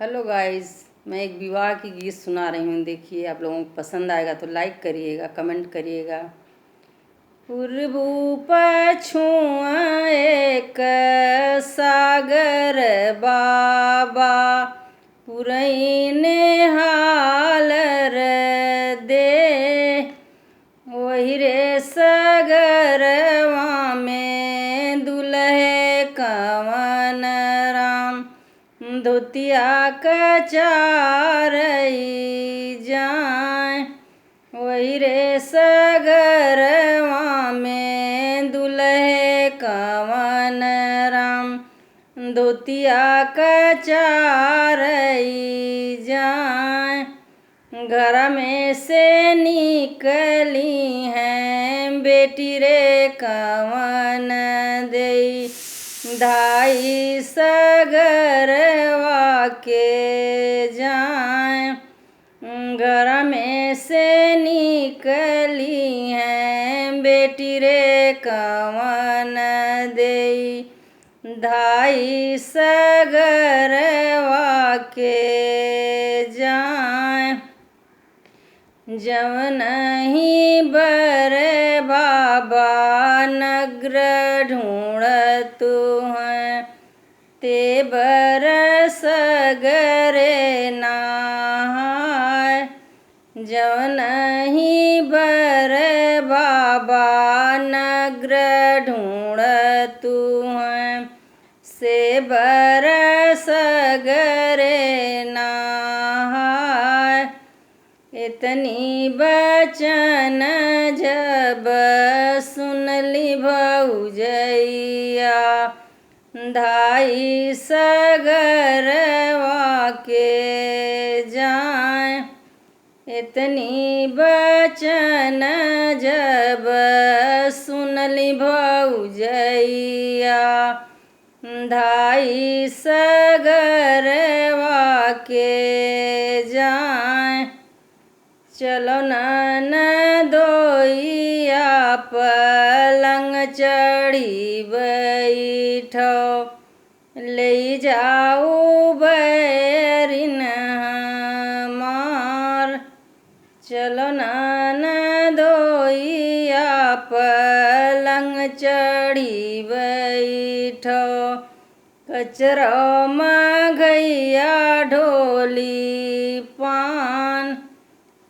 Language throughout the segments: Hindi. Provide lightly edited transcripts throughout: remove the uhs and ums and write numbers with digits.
हेलो गाइस, मैं एक विवाह की गीत सुना रही हूँ। देखिए, आप लोगों को पसंद आएगा तो लाइक करिएगा, कमेंट करिएगा। पूर्वु पछुआ एक सागर बाबा, पुरैने हालर दे। वही रे सगरवा में दुल्हे कवन राम, धोतिया कचारई जाए। वही रे सगरवा में दुल्हे कवन राम, धोतिया कचारई जाए। घर में से निकली हैं बेटी रे कवन देई, धाई सगरवा के जाए। घर में से निकली हैं बेटी रे कवन देई, धाई सगरवा के जाए। जवन ही बर बाबा नगर ढूंढत हैं, ते बर सगरे नहाय। जवन ही बर बाबा नगर ढूंढत हैं, से बर सगरे नहाय। इतनी बचन जब सुनली भौजैया, धाई सगरवा के जाए। इतनी बचन जब सुनली भौजैया, धाई सगरवा के जाए। चलो ननदोइया पलंग चढ़ी बैठो, ले जाऊ बैरिन हमार। चलो ननदोइया पलंग चढ़ी बैठो, कचरो मघैया ढोली पान।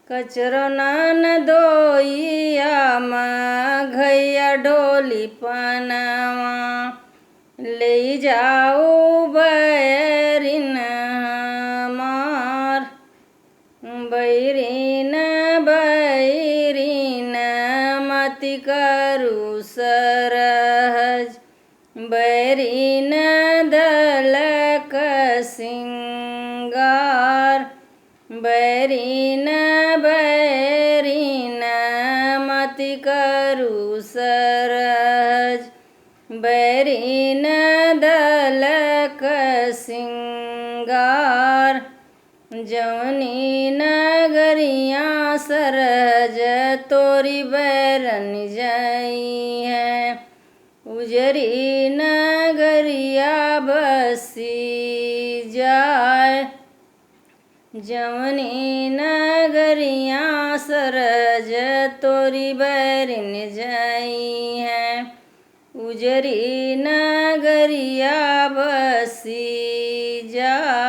कचरो ननदोइया मघैया ढोली पनवा, ले जाऊ बैरिन हमार। बैरिन बैरिन मति करू सरहज, बैरिन दलक सिंगार। बैरिन बैरिन मति करू सरहज, बैरिन दलक सिंगार। जौनी नगरिया सरहज तोरी बैरन जई है, उजरी नगरिया बसी जाए। जौनी नगरिया सरहज तोरी बैरिन जई है, उजरी नगरिया बसी जाए।